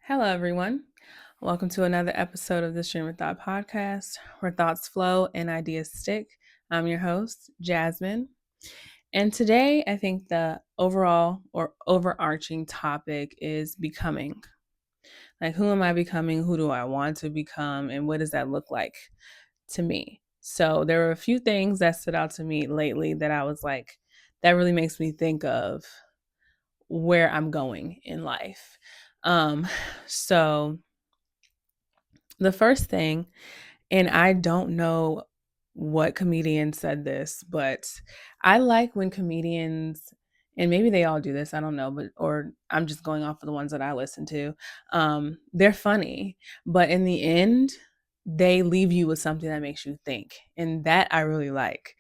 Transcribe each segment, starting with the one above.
Hello, everyone. Welcome to another episode of the Stream of Thought podcast, where thoughts flow and ideas stick. I'm your host, Jasmine. And today, I think the overall or overarching topic is becoming. Like, who am I becoming? Who do I want to become? And what does that look like to me? So, there were a few things that stood out to me lately that I was like, that really makes me think of where I'm going in life. Um, so the first thing, and I don't know what comedian said this, but I like when comedians, and maybe they all do this, I don't know, but or I'm just going off of the ones that I listen to. They're funny, but in the end, they leave you with something that makes you think. And that I really like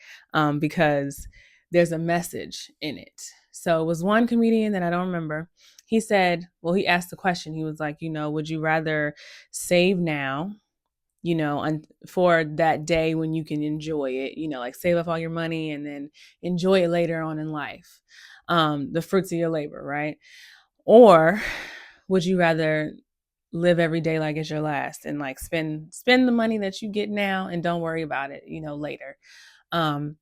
because there's a message in it. So it was one comedian that I don't remember. He said, well, he asked the question. He was like, would you rather save now, for that day when you can enjoy it, like save up all your money and then enjoy it later on in life, the fruits of your labor, right? Or would you rather live every day like it's your last and like spend the money that you get now and don't worry about it, later? Um,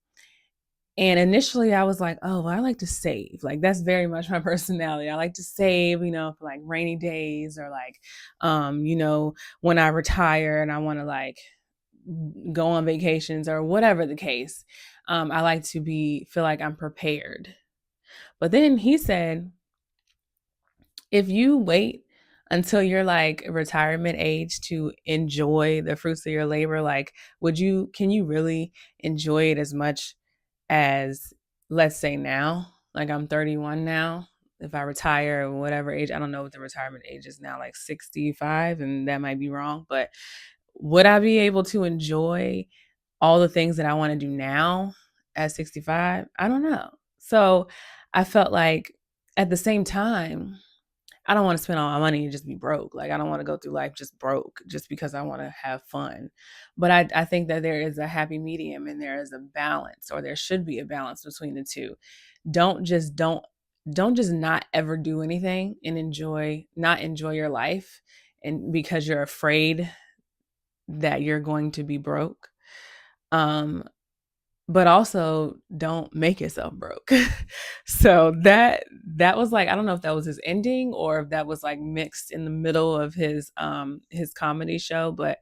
and initially I was like, oh, well, I like to save. Like that's very much my personality. I like to save, for like rainy days or like, when I retire and I want to like go on vacations or whatever the case. I like to feel like I'm prepared. But then he said, if you wait until you're like retirement age to enjoy the fruits of your labor, like can you really enjoy it as much as, let's say now? Like I'm 31 now. If I retire or whatever age, I don't know what the retirement age is now, like 65, and that might be wrong, but would I be able to enjoy all the things that I want to do now at 65? I don't know. So I felt like at the same time, I don't want to spend all my money and just be broke. Like I don't want to go through life just broke just because I want to have fun. But I think that there is a happy medium and there is a balance, or there should be a balance between the two. Don't just not ever do anything and not enjoy your life, and because you're afraid that you're going to be broke. Um, but also don't make yourself broke. So that was like, I don't know if that was his ending or if that was like mixed in the middle of his comedy show, but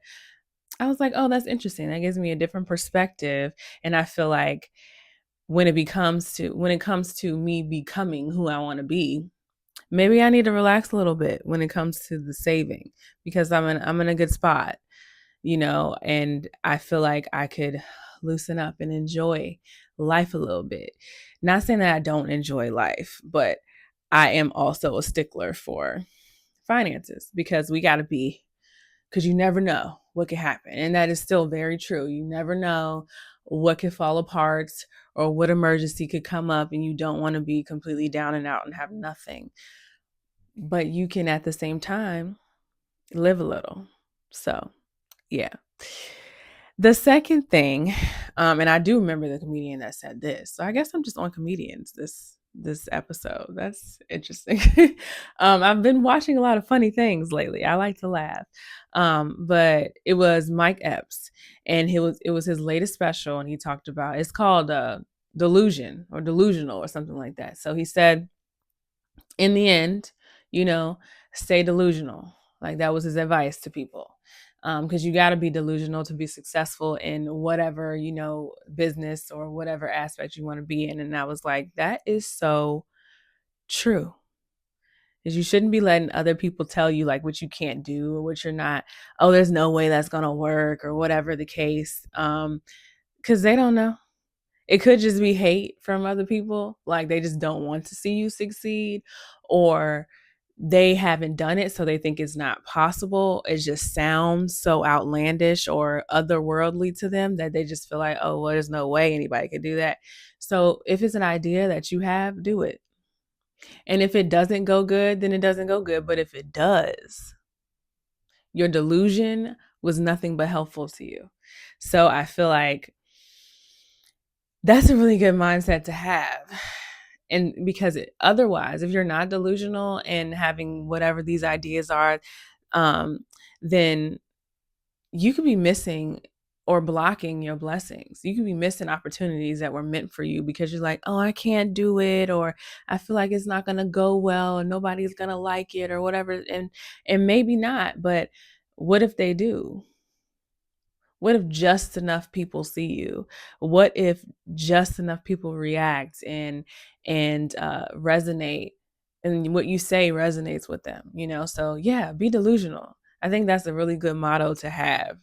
I was like, oh, that's interesting. That gives me a different perspective. And I feel like when it comes to me becoming who I want to be, maybe I need to relax a little bit when it comes to the saving, because I'm in a good spot, and I feel like I could loosen up and enjoy life a little bit. Not saying that I don't enjoy life, but I am also a stickler for finances, because because you never know what could happen. And that is still very true. You never know what could fall apart or what emergency could come up, and you don't want to be completely down and out and have nothing. But you can at the same time live a little. So, yeah. The second thing, and I do remember the comedian that said this. So I guess I'm just on comedians this episode. That's interesting. I've been watching a lot of funny things lately. I like to laugh. But it was Mike Epps, and it was his latest special, and he talked about, it's called delusion or delusional or something like that. So he said, in the end, you know, stay delusional. Like that was his advice to people. Because you got to be delusional to be successful in whatever, business or whatever aspect you want to be in. And I was like, that is so true. Is you shouldn't be letting other people tell you like what you can't do or what you're not. Oh, there's no way that's gonna work or whatever the case. Because they don't know. It could just be hate from other people. Like they just don't want to see you succeed, or they haven't done it, so they think it's not possible. It just sounds so outlandish or otherworldly to them that they just feel like, oh, well, there's no way anybody could do that. So if it's an idea that you have, do it. And if it doesn't go good, then it doesn't go good. But if it does, your delusion was nothing but helpful to you. So I feel like that's a really good mindset to have. And because otherwise, if you're not delusional and having whatever these ideas are, then you could be missing or blocking your blessings. You could be missing opportunities that were meant for you because you're like, oh, I can't do it, or I feel like it's not going to go well, and nobody's going to like it, or whatever. And maybe not, but what if they do? What if just enough people see you? What if just enough people react and resonate, and what you say resonates with them? So yeah, be delusional. I think that's a really good motto to have,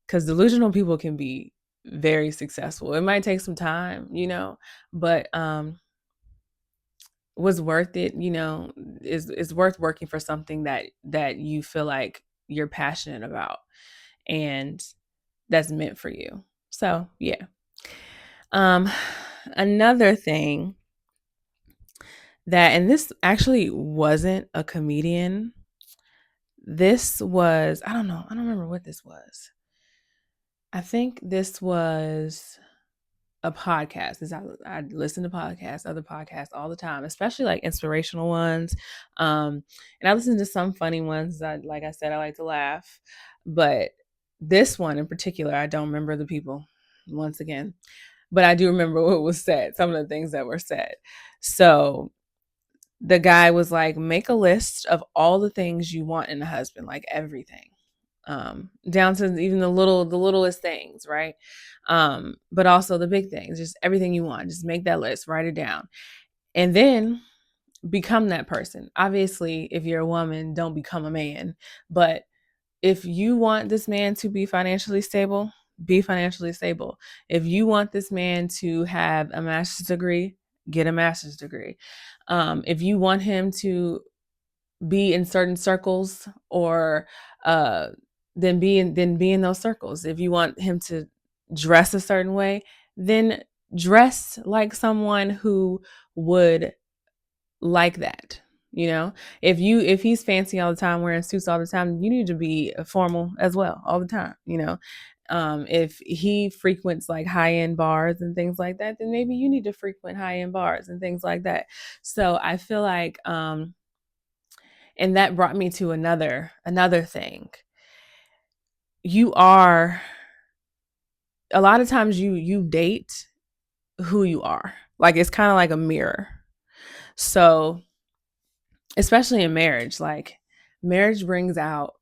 because delusional people can be very successful. It might take some time, but was worth it. Is worth working for something that you feel like you're passionate about and that's meant for you. So yeah. Another thing and this actually wasn't a comedian. This was, I don't know, I don't remember what this was. I think this was a podcast. I listen to podcasts, other podcasts all the time, especially like inspirational ones. And I listen to some funny ones. Like I said, I like to laugh, but this one in particular, I don't remember the people once again, but I do remember what was said, some of the things that were said. So the guy was like, make a list of all the things you want in a husband, like everything, down to even the littlest things, right? But also the big things, just everything you want. Just make that list, write it down, and then become that person. Obviously, if you're a woman, don't become a man. But if you want this man to be financially stable, be financially stable. If you want this man to have a master's degree, get a master's degree. If you want him to be in certain circles, or then be in those circles. If you want him to dress a certain way, then dress like someone who would like that. If he's fancy all the time, wearing suits all the time, you need to be formal as well all the time. If he frequents like high-end bars and things like that, then maybe you need to frequent high-end bars and things like that. So I feel like and that brought me to another thing. A lot of times you date who you are. Like, it's kind of like a mirror. So especially in marriage, like, marriage brings out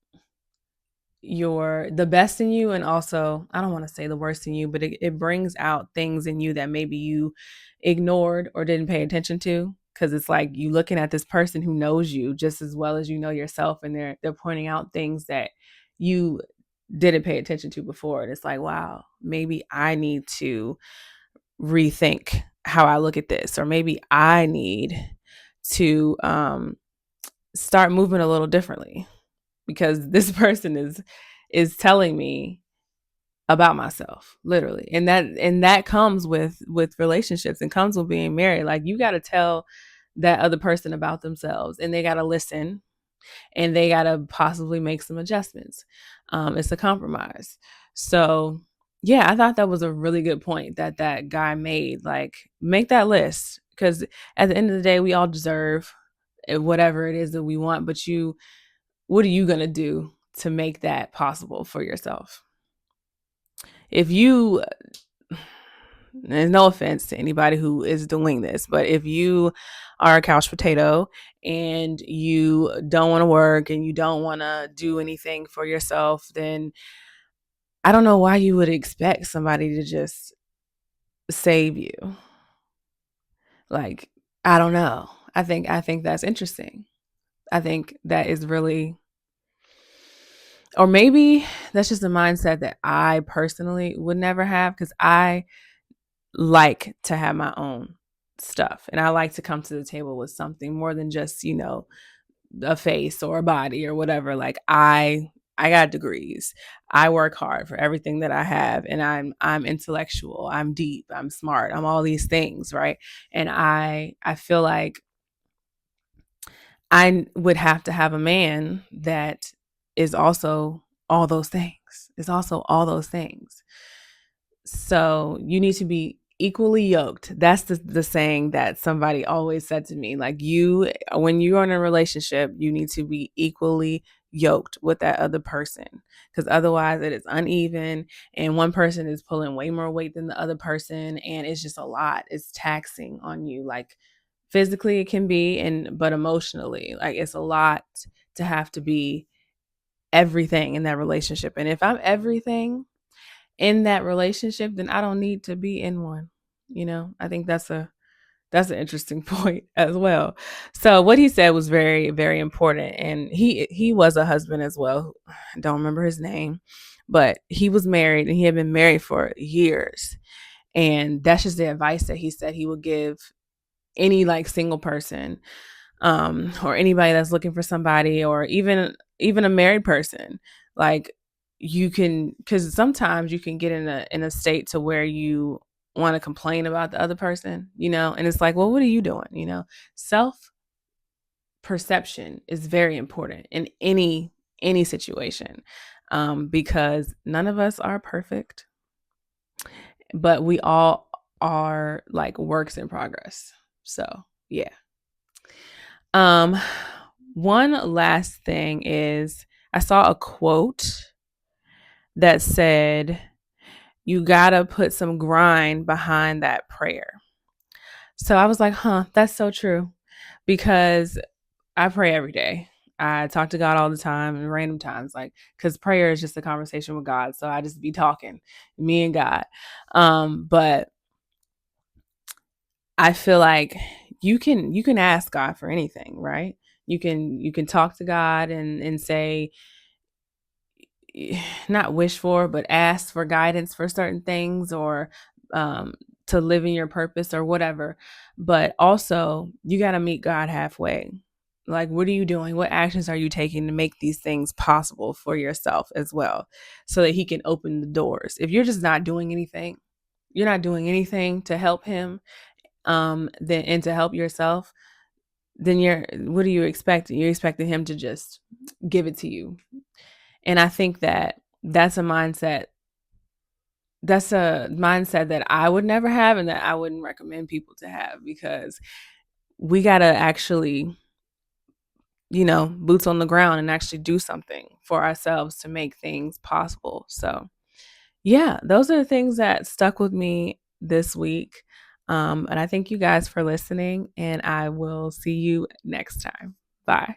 the best in you, and also, I don't want to say the worst in you, but it brings out things in you that maybe you ignored or didn't pay attention to, because it's like you looking at this person who knows you just as well as you know yourself, and they're pointing out things that you didn't pay attention to before, and it's like, wow, maybe I need to rethink how I look at this, or maybe I need to start moving a little differently, because this person is telling me about myself, literally. And that comes with relationships, and comes with being married. Like, you got to tell that other person about themselves, and they got to listen, and they got to possibly make some adjustments. It's a compromise. So yeah, I thought that was a really good point that guy made. Like, make that list, because at the end of the day, we all deserve whatever it is that we want, but what are you going to do to make that possible for yourself? If you, there's no offense to anybody who is doing this, but if you are a couch potato and you don't want to work and you don't want to do anything for yourself, then I don't know why you would expect somebody to just save you. Like, I don't know. I think that's interesting. I think that is really, or maybe that's just a mindset that I personally would never have, because I like to have my own stuff, and I like to come to the table with something more than just, a face or a body or whatever. Like, I got degrees. I work hard for everything that I have, and I'm intellectual, I'm deep, I'm smart, I'm all these things, right? And I feel like I would have to have a man that is also all those things. Is also all those things. So you need to be equally yoked. That's the saying that somebody always said to me. Like, when you're in a relationship, you need to be equally yoked with that other person, because otherwise it is uneven and one person is pulling way more weight than the other person, and it's just a lot. It's taxing on you, like physically it can be, but emotionally, like it's a lot to have to be everything in that relationship. And if I'm everything in that relationship, then I don't need to be in one. I think that's an interesting point as well. So what he said was very, very important. And he was a husband as well. I don't remember his name, but he was married and he had been married for years. And that's just the advice that he said he would give any like single person, or anybody that's looking for somebody, or even a married person. Like, you can, because sometimes you can get in a state to where you want to complain about the other person, and it's like, well, what are you doing? Self perception is very important in any situation, because none of us are perfect, but we all are like works in progress. So yeah. Um, One last thing is, I saw a quote that said, you gotta put some grind behind that prayer. So I was like, that's so true, because I pray every day. I talk to God all the time and random times, like, because prayer is just a conversation with God. So I just be talking, me and God. But I feel like you can ask God for anything, right? You can talk to God and say, not wish for, but ask for guidance for certain things, or um, to live in your purpose or whatever. But also, you got to meet God halfway. Like, what are you doing? What actions are you taking to make these things possible for yourself as well, so that He can open the doors? If you're just not doing anything, you're not doing anything to help Him, then, and to help yourself, then what are you expecting? You're expecting Him to just give it to you. And I think that that's a mindset that I would never have, and that I wouldn't recommend people to have, because we got to actually, boots on the ground, and actually do something for ourselves to make things possible. So yeah, those are the things that stuck with me this week. And I thank you guys for listening, and I will see you next time. Bye.